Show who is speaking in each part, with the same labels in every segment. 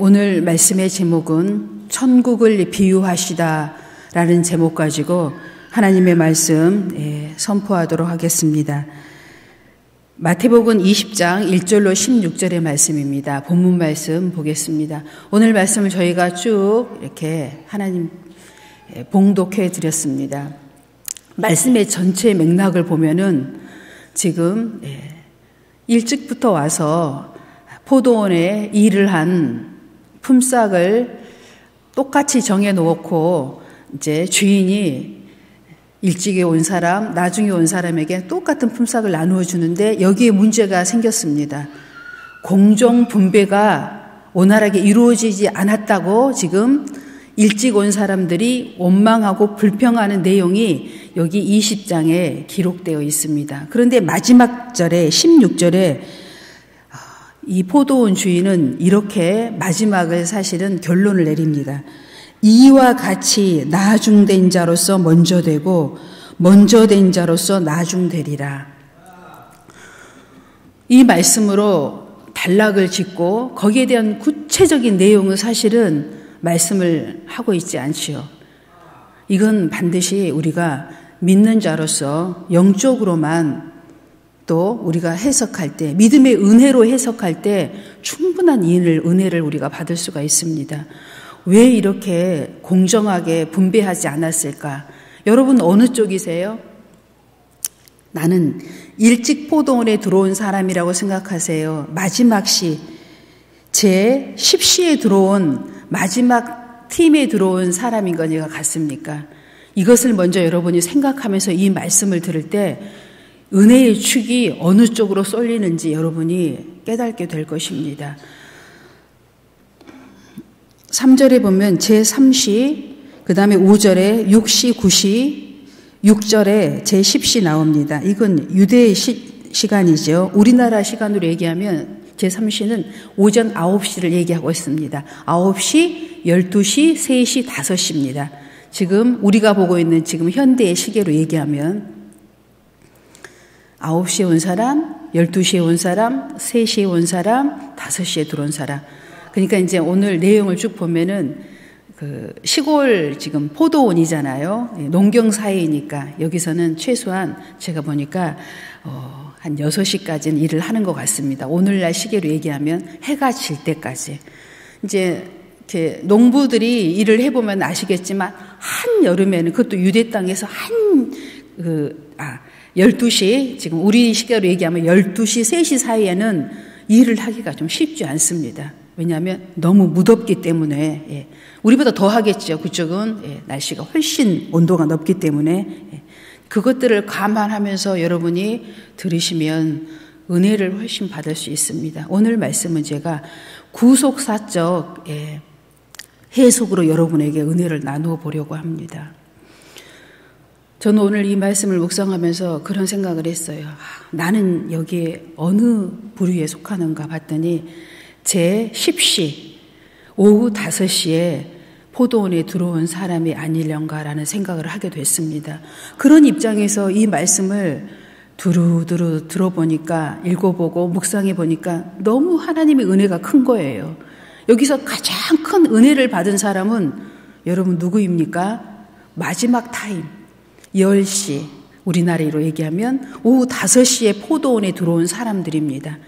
Speaker 1: 오늘 말씀의 제목은 천국을 비유하시다 라는 제목 가지고 하나님의 말씀 선포하도록 하겠습니다. 마태복음 20장 1절로 16절의 말씀입니다. 본문 말씀 보겠습니다. 오늘 말씀을 저희가 쭉 이렇게 하나님 봉독해 드렸습니다. 말씀의 전체 맥락을 보면은 지금 일찍부터 와서 포도원에 일을 한 품삯을 똑같이 정해 놓고 이제 주인이 일찍에 온 사람, 나중에 온 사람에게 똑같은 품삯을 나누어 주는데 여기에 문제가 생겼습니다. 공정 분배가 원활하게 이루어지지 않았다고 지금 일찍 온 사람들이 원망하고 불평하는 내용이 여기 20장에 기록되어 있습니다. 그런데 마지막 절에 16절에 이 포도원 주인은 이렇게 마지막을 사실은 결론을 내립니다. 이와 같이 나중된 자로서 먼저 되고 먼저 된 자로서 나중되리라. 이 말씀으로 단락을 짓고 거기에 대한 구체적인 내용은 사실은 말씀을 하고 있지 않지요. 이건 반드시 우리가 믿는 자로서 영적으로만 또 우리가 해석할 때, 믿음의 은혜로 해석할 때 충분한 은혜를 우리가 받을 수가 있습니다. 왜 이렇게 공정하게 분배하지 않았을까? 여러분 어느 쪽이세요? 나는 일찍 포도원에 들어온 사람이라고 생각하세요. 마지막 시, 제 10시에 들어온 마지막 팀에 들어온 사람인 거니까 같습니까? 이것을 먼저 여러분이 생각하면서 이 말씀을 들을 때 은혜의 축이 어느 쪽으로 쏠리는지 여러분이 깨닫게 될 것입니다. 3절에 보면 제3시, 그 다음에 5절에 6시, 9시, 6절에 제10시 나옵니다. 이건 유대의 시간이죠. 우리나라 시간으로 얘기하면 제3시는 오전 9시를 얘기하고 있습니다. 9시, 12시, 3시, 5시입니다. 지금 우리가 보고 있는 지금 현대의 시계로 얘기하면 9시에 온 사람, 12시에 온 사람, 3시에 온 사람, 5시에 들어온 사람. 그러니까 이제 오늘 내용을 쭉 보면은 그 시골 지금 포도원이잖아요. 농경 사회이니까 여기서는 최소한 제가 보니까 한 6시까지는 일을 하는 것 같습니다. 오늘날 시계로 얘기하면 해가 질 때까지. 이제 이렇게 농부들이 일을 해보면 아시겠지만 한 여름에는 그것도 유대 땅에서 12시, 지금 우리 시계로 얘기하면 12시, 3시 사이에는 일을 하기가 좀 쉽지 않습니다. 왜냐하면 너무 무덥기 때문에, 우리보다 더 하겠죠. 그쪽은 날씨가 훨씬 온도가 높기 때문에 그것들을 감안하면서 여러분이 들으시면 은혜를 훨씬 받을 수 있습니다. 오늘 말씀은 제가 구속사적 해석으로 여러분에게 은혜를 나누어 보려고 합니다. 저는 오늘 이 말씀을 묵상하면서 그런 생각을 했어요. 나는 여기에 어느 부류에 속하는가 봤더니 제 10시, 오후 5시에 포도원에 들어온 사람이 아니련가라는 생각을 하게 됐습니다. 그런 입장에서 이 말씀을 두루두루 들어보니까, 읽어보고 묵상해 보니까 너무 하나님의 은혜가 큰 거예요. 여기서 가장 큰 은혜를 받은 사람은 여러분 누구입니까? 마지막 타임 10시, 우리나라로 얘기하면 오후 5시에 포도원에 들어온 사람들입니다.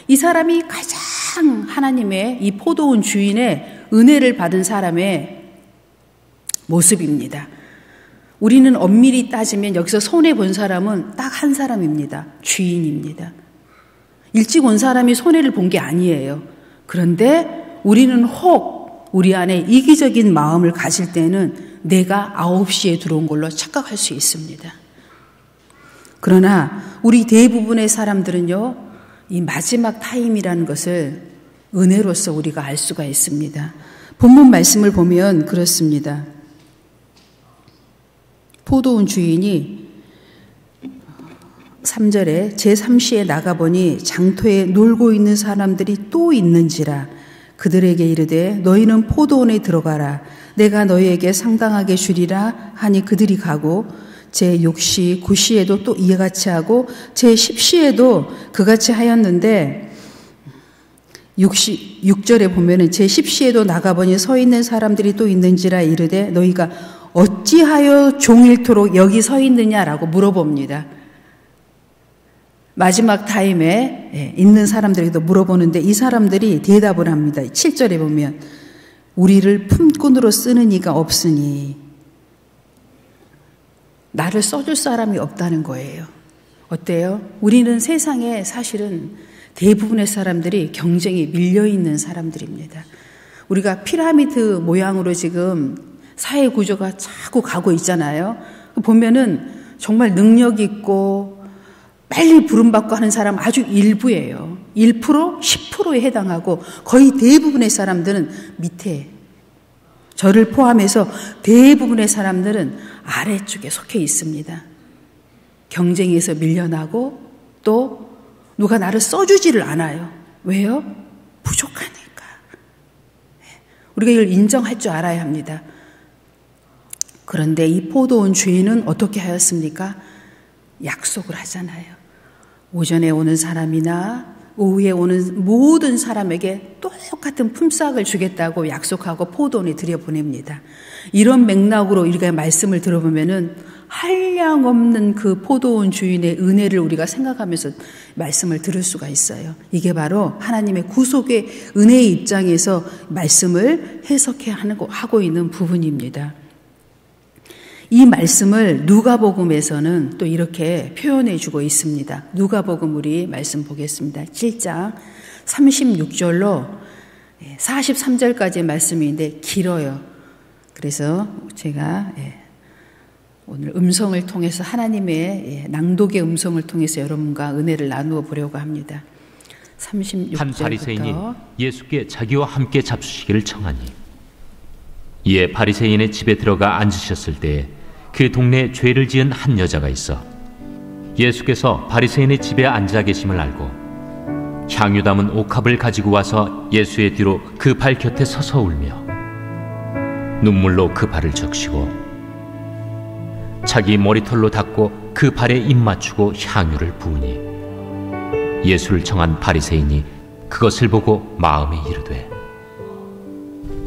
Speaker 1: 이 사람이 가장 하나님의 이 포도원 주인의 은혜를 받은 사람의 모습입니다. 우리는 엄밀히 따지면 여기서 손해본 사람은 딱 한 사람입니다. 주인입니다. 일찍 온 사람이 손해를 본 게 아니에요. 그런데 우리는 혹 우리 안에 이기적인 마음을 가질 때는 내가 9시에 들어온 걸로 착각할 수 있습니다. 그러나 우리 대부분의 사람들은요, 이 마지막 타임이라는 것을 은혜로서 우리가 알 수가 있습니다. 본문 말씀을 보면 그렇습니다. 포도원 주인이 3절에 제3시에 나가보니 장터에 놀고 있는 사람들이 또 있는지라. 그들에게 이르되 너희는 포도원에 들어가라. 내가 너희에게 상당하게 주리라 하니 그들이 가고 제6시, 9시에도 또 이같이 하고 제10시에도 그같이 하였는데 6절에 보면은 제10시에도 나가보니 서 있는 사람들이 또 있는지라 이르되 너희가 어찌하여 종일토록 여기 서 있느냐라고 물어봅니다. 마지막 타임에 있는 사람들에게도 물어보는데 이 사람들이 대답을 합니다. 7절에 보면 우리를 품꾼으로 쓰는 이가 없으니 나를 써줄 사람이 없다는 거예요. 어때요? 우리는 세상에 사실은 대부분의 사람들이 경쟁에 밀려있는 사람들입니다. 우리가 피라미드 모양으로 지금 사회 구조가 자꾸 가고 있잖아요. 보면은 정말 능력 있고 빨리 부름받고 하는 사람 아주 일부예요. 1%, 10%에 해당하고 거의 대부분의 사람들은 밑에, 저를 포함해서 대부분의 사람들은 아래쪽에 속해 있습니다. 경쟁에서 밀려나고 또 누가 나를 써주지를 않아요. 왜요? 부족하니까. 우리가 이걸 인정할 줄 알아야 합니다. 그런데 이 포도원 주인은 어떻게 하였습니까? 약속을 하잖아요. 오전에 오는 사람이나 오후에 오는 모든 사람에게 똑같은 품삯을 주겠다고 약속하고 포도원에 들여보냅니다. 이런 맥락으로 우리가 말씀을 들어보면은 한량없는 그 포도원 주인의 은혜를 우리가 생각하면서 말씀을 들을 수가 있어요. 이게 바로 하나님의 구속의 은혜의 입장에서 말씀을 해석해 하고 있는 부분입니다. 이 말씀을 누가복음에서는 또 이렇게 표현해 주고 있습니다. 누가복음 우리 말씀 보겠습니다. 7장 36절로 43절까지의 말씀인데 길어요. 그래서 제가 오늘 음성을 통해서 하나님의 낭독의 음성을 통해서 여러분과 은혜를 나누어 보려고 합니다. 36절부터
Speaker 2: 한 바리새인이 예수께 자기와 함께 잡수시기를 청하니 이에 바리새인의 집에 들어가 앉으셨을 때에 그 동네에 죄를 지은 한 여자가 있어 예수께서 바리새인의 집에 앉아 계심을 알고 향유 담은 옥합을 가지고 와서 예수의 뒤로 그 발 곁에 서서 울며 눈물로 그 발을 적시고 자기 머리털로 닦고 그 발에 입 맞추고 향유를 부으니 예수를 청한 바리새인이 그것을 보고 마음에 이르되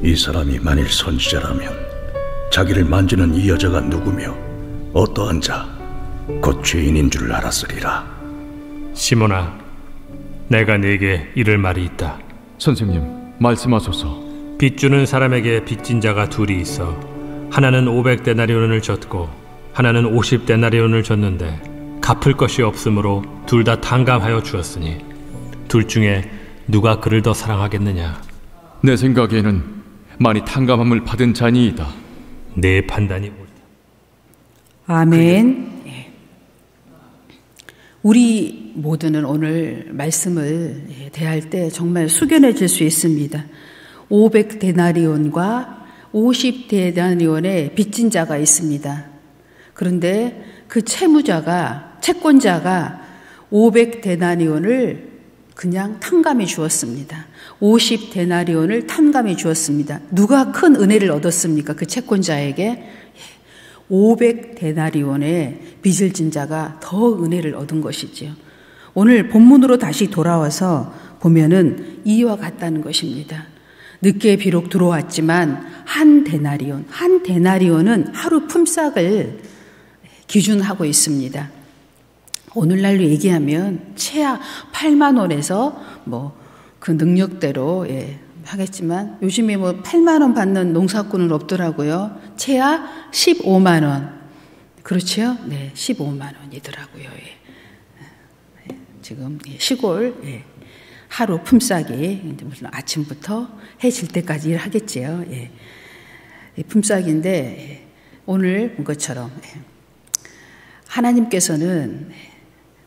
Speaker 3: 이 사람이 만일 선지자라면 자기를 만지는 이 여자가 누구며 어떠한 자 곧 죄인인 줄 알았으리라.
Speaker 4: 시몬아, 내가 네게 이를 말이 있다.
Speaker 5: 선생님, 말씀하소서.
Speaker 4: 빚 주는 사람에게 빚진 자가 둘이 있어 하나는 500데나리온을 줬고 하나는 50데나리온을 줬는데 갚을 것이 없으므로 둘 다 탕감하여 주었으니 둘 중에 누가 그를 더 사랑하겠느냐?
Speaker 5: 내 생각에는 많이 탕감함을 받은 자니이다.
Speaker 4: 내 판단이 옳다.
Speaker 1: 아멘. 우리 모두는 오늘 말씀을 대할 때 정말 숙연해질 수 있습니다. 500데나리온과 50데나리온의 빚진 자가 있습니다. 그런데 그 채권자가 500데나리온을 그냥 탕감해 주었습니다. 50데나리온을 탕감해 주었습니다. 누가 큰 은혜를 얻었습니까? 그 채권자에게 500데나리온의 빚을 진 자가 더 은혜를 얻은 것이지요. 오늘 본문으로 다시 돌아와서 보면은 이와 같다는 것입니다. 늦게 비록 들어왔지만 한 데나리온은 하루 품삯을 기준하고 있습니다. 오늘날로 얘기하면 최하 8만 원에서 그 능력대로 하겠지만 요즘에 8만 원 받는 농사꾼은 없더라고요. 최하 15만 원. 그렇죠? 네, 15만 원이더라고요. 지금 시골 하루 품삯이 무슨 아침부터 해 질 때까지 일하겠지요. 품삯인데 오늘 본 것처럼 하나님께서는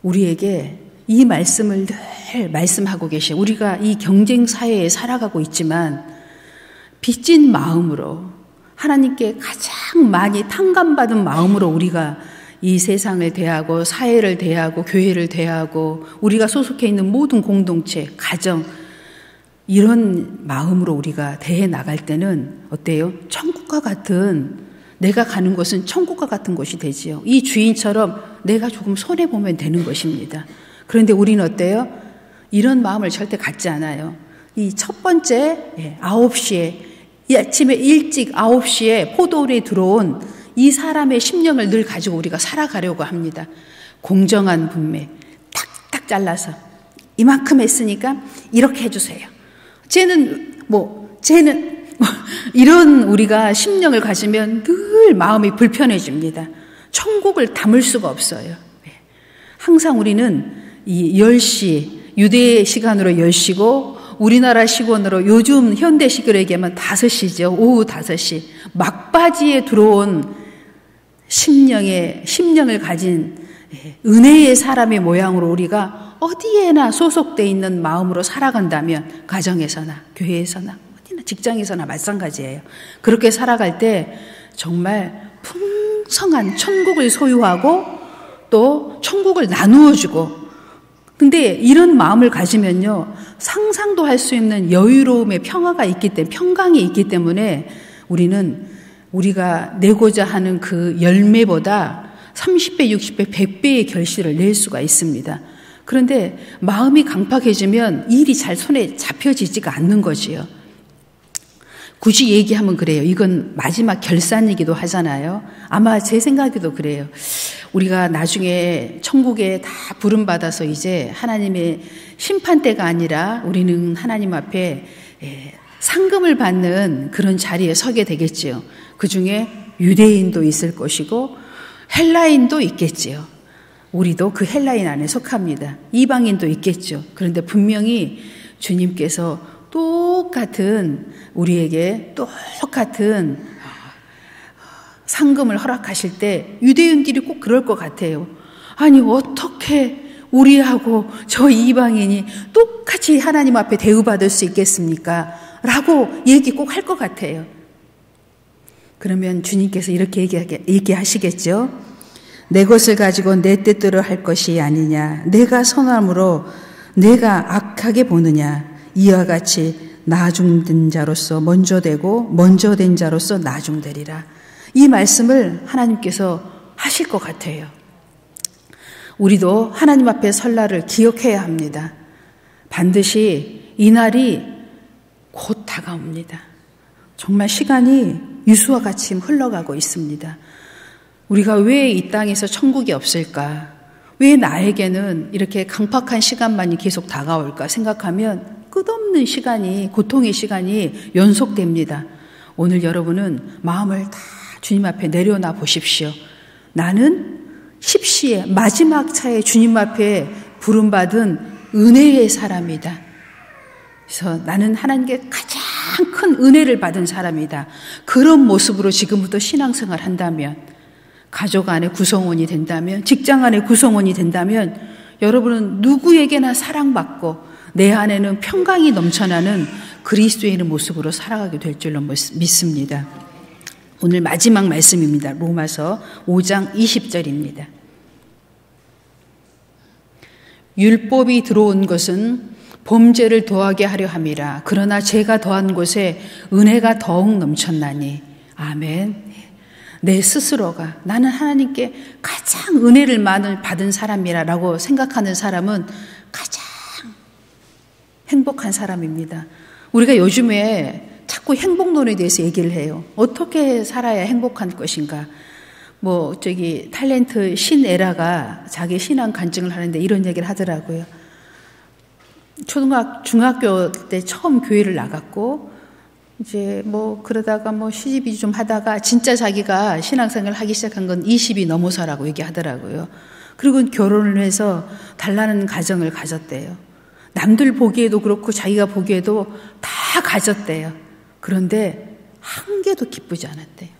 Speaker 1: 우리에게 이 말씀을 늘 말씀하고 계셔. 우리가 이 경쟁 사회에 살아가고 있지만 빚진 마음으로 하나님께 가장 많이 탕감받은 마음으로 우리가 이 세상을 대하고 사회를 대하고 교회를 대하고 우리가 소속해 있는 모든 공동체, 가정 이런 마음으로 우리가 대해 나갈 때는 어때요? 천국과 같은 내가 가는 곳은 천국과 같은 곳이 되지요. 이 주인처럼 내가 조금 손해보면 되는 것입니다. 그런데 우리는 어때요? 이런 마음을 절대 갖지 않아요. 이 첫 번째 9시에 이 아침에 일찍 9시에 포도원에 들어온 이 사람의 심령을 늘 가지고 우리가 살아가려고 합니다. 공정한 분배 탁탁 잘라서 이만큼 했으니까 이렇게 해주세요. 쟤는 이런 우리가 심령을 가지면 늘 마음이 불편해집니다. 천국을 담을 수가 없어요. 항상 우리는 이 10시, 유대 시간으로 10시고 우리나라 시간으로 요즘 현대식으로 얘기하면 5시죠. 오후 5시. 막바지에 들어온 심령을 가진 은혜의 사람의 모양으로 우리가 어디에나 소속되어 있는 마음으로 살아간다면 가정에서나 교회에서나 어디나 직장에서나 마찬가지예요. 그렇게 살아갈 때 정말 풍성한 천국을 소유하고 또 천국을 나누어주고, 근데 이런 마음을 가지면요 상상도 할 수 있는 여유로움의 평강이 있기 때문에 우리가 내고자 하는 그 열매보다 30배, 60배, 100배의 결실을 낼 수가 있습니다. 그런데 마음이 강팍해지면 일이 잘 손에 잡혀지지가 않는 거지요. 굳이 얘기하면 그래요. 이건 마지막 결산이기도 하잖아요. 아마 제 생각에도 그래요. 우리가 나중에 천국에 다 부름받아서 이제 하나님의 심판대가 아니라 우리는 하나님 앞에 상금을 받는 그런 자리에 서게 되겠지요. 그 중에 유대인도 있을 것이고 헬라인도 있겠지요. 우리도 그 헬라인 안에 속합니다. 이방인도 있겠죠. 그런데 분명히 주님께서 우리에게 똑같은 상금을 허락하실 때 유대인들이 꼭 그럴 것 같아요. 아니 어떻게 우리하고 저 이방인이 똑같이 하나님 앞에 대우받을 수 있겠습니까? 라고 얘기 꼭 할 것 같아요. 그러면 주님께서 이렇게 얘기하시겠죠. 내 것을 가지고 내 뜻대로 할 것이 아니냐. 내가 선함으로 내가 악하게 보느냐. 이와 같이 나중된 자로서 먼저 된 자로서 나중되리라. 이 말씀을 하나님께서 하실 것 같아요. 우리도 하나님 앞에 설 날을 기억해야 합니다. 반드시 이 날이 곧 다가옵니다. 정말 시간이 유수와 같이 흘러가고 있습니다. 우리가 왜 이 땅에서 천국이 없을까? 왜 나에게는 이렇게 강팍한 시간만이 계속 다가올까 생각하면 끝없는 시간이, 고통의 시간이 연속됩니다. 오늘 여러분은 마음을 다 주님 앞에 내려놔 보십시오. 나는 10시에 마지막 차에 주님 앞에 부름받은 은혜의 사람이다. 그래서 나는 하나님께 가장 큰 은혜를 받은 사람이다. 그런 모습으로 지금부터 신앙생활 한다면, 가족 안에 구성원이 된다면, 직장 안에 구성원이 된다면 여러분은 누구에게나 사랑받고 내 안에는 평강이 넘쳐나는 그리스도인의 모습으로 살아가게 될 줄로 믿습니다. 오늘 마지막 말씀입니다. 로마서 5장 20절입니다. 율법이 들어온 것은 범죄를 더하게 하려 함이라. 그러나 죄가 더한 곳에 은혜가 더욱 넘쳤나니. 아멘. 내 스스로가 나는 하나님께 가장 은혜를 많이 받은 사람이라고 생각하는 사람은 가장 행복한 사람입니다. 우리가 요즘에 자꾸 행복론에 대해서 얘기를 해요. 어떻게 살아야 행복한 것인가? 탤런트 신에라가 자기 신앙 간증을 하는데 이런 얘기를 하더라고요. 중학교 때 처음 교회를 나갔고, 이제 그러다가 시집이 좀 하다가 진짜 자기가 신앙생활을 하기 시작한 건 20이 넘어서라고 얘기하더라고요. 그리고 결혼을 해서 달라는 가정을 가졌대요. 남들 보기에도 그렇고 자기가 보기에도 다 가졌대요. 그런데 한 개도 기쁘지 않았대요.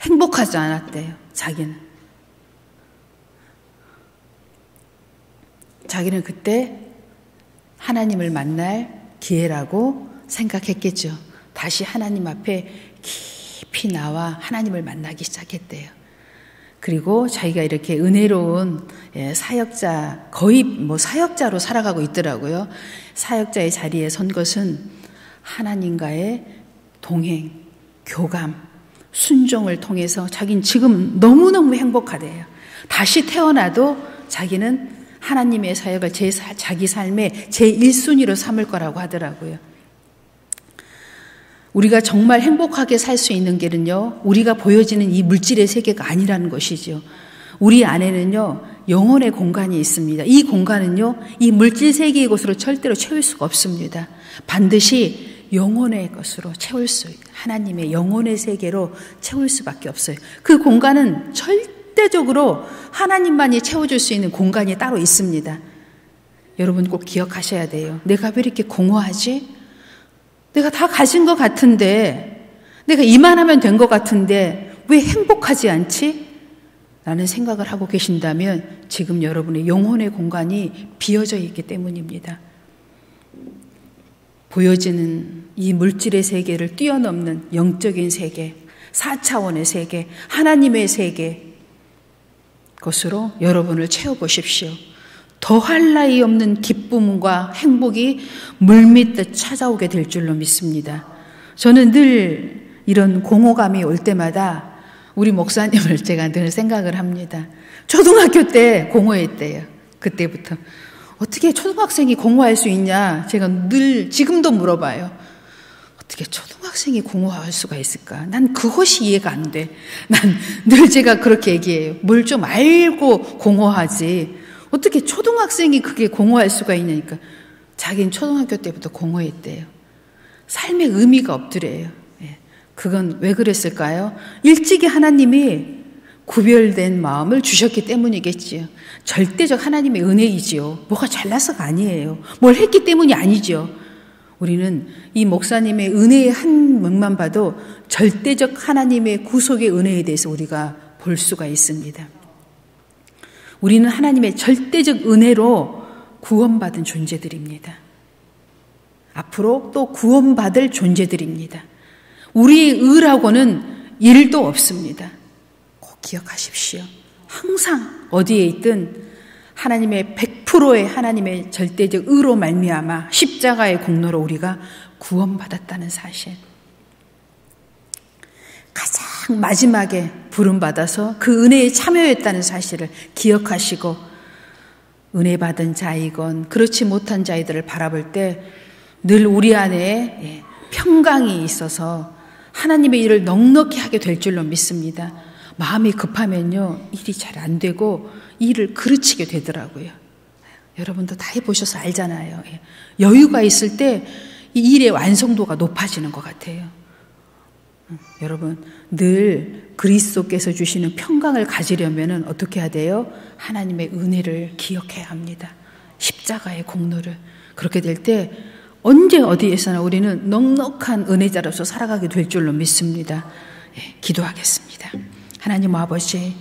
Speaker 1: 행복하지 않았대요. 자기는 그때 하나님을 만날 기회라고 생각했겠죠. 다시 하나님 앞에 깊이 나와 하나님을 만나기 시작했대요. 그리고 자기가 이렇게 은혜로운 사역자, 거의 사역자로 살아가고 있더라고요. 사역자의 자리에 선 것은 하나님과의 동행, 교감, 순종을 통해서 자기는 지금 너무너무 행복하대요. 다시 태어나도 자기는 하나님의 사역을 자기 삶의 제1순위로 삼을 거라고 하더라고요. 우리가 정말 행복하게 살 수 있는 길은요, 우리가 보여지는 이 물질의 세계가 아니라는 것이죠. 우리 안에는요, 영혼의 공간이 있습니다. 이 공간은요, 이 물질 세계의 것으로 절대로 채울 수가 없습니다. 반드시 영혼의 것으로 채울 수, 하나님의 영혼의 세계로 채울 수밖에 없어요. 그 공간은 절대적으로 하나님만이 채워줄 수 있는 공간이 따로 있습니다. 여러분 꼭 기억하셔야 돼요. 내가 왜 이렇게 공허하지? 내가 다 가진 것 같은데, 내가 이만하면 된 것 같은데 왜 행복하지 않지? 라는 생각을 하고 계신다면 지금 여러분의 영혼의 공간이 비어져 있기 때문입니다. 보여지는 이 물질의 세계를 뛰어넘는 영적인 세계, 4차원의 세계, 하나님의 세계, 것으로 여러분을 채워보십시오. 더할 나위 없는 기쁨과 행복이 물밀듯 찾아오게 될 줄로 믿습니다. 저는 늘 이런 공허감이 올 때마다 우리 목사님을 제가 늘 생각을 합니다. 초등학교 때 공허했대요. 그때부터. 어떻게 초등학생이 공허할 수 있냐? 제가 늘 지금도 물어봐요. 어떻게 초등학생이 공허할 수가 있을까? 난 그것이 이해가 안 돼. 난 늘 제가 그렇게 얘기해요. 뭘 좀 알고 공허하지. 어떻게 초등학생이 그게 공허할 수가 있냐니까. 자기는 초등학교 때부터 공허했대요. 삶의 의미가 없더래요. 그건 왜 그랬을까요? 일찍이 하나님이 구별된 마음을 주셨기 때문이겠지요. 절대적 하나님의 은혜이지요. 뭐가 잘나서가 아니에요. 뭘 했기 때문이 아니죠. 우리는 이 목사님의 은혜의 한 면만 봐도 절대적 하나님의 구속의 은혜에 대해서 우리가 볼 수가 있습니다. 우리는 하나님의 절대적 은혜로 구원받은 존재들입니다. 앞으로 또 구원받을 존재들입니다. 우리의 의라고는 일도 없습니다. 꼭 기억하십시오. 항상 어디에 있든 하나님의 100%의 하나님의 절대적 의로 말미암아 십자가의 공로로 우리가 구원받았다는 사실. 가장 마지막에 부름받아서 그 은혜에 참여했다는 사실을 기억하시고 은혜 받은 자이건 그렇지 못한 자이들을 바라볼 때 늘 우리 안에 평강이 있어서 하나님의 일을 넉넉히 하게 될 줄로 믿습니다. 마음이 급하면요, 일이 잘 안 되고 일을 그르치게 되더라고요. 여러분도 다 해보셔서 알잖아요. 여유가 있을 때 이 일의 완성도가 높아지는 것 같아요. 여러분, 늘 그리스도께서 주시는 평강을 가지려면 어떻게 해야 돼요? 하나님의 은혜를 기억해야 합니다. 십자가의 공로를. 그렇게 될 때 언제 어디에서나 우리는 넉넉한 은혜자로서 살아가게 될 줄로 믿습니다. 기도하겠습니다. 하나님 아버지,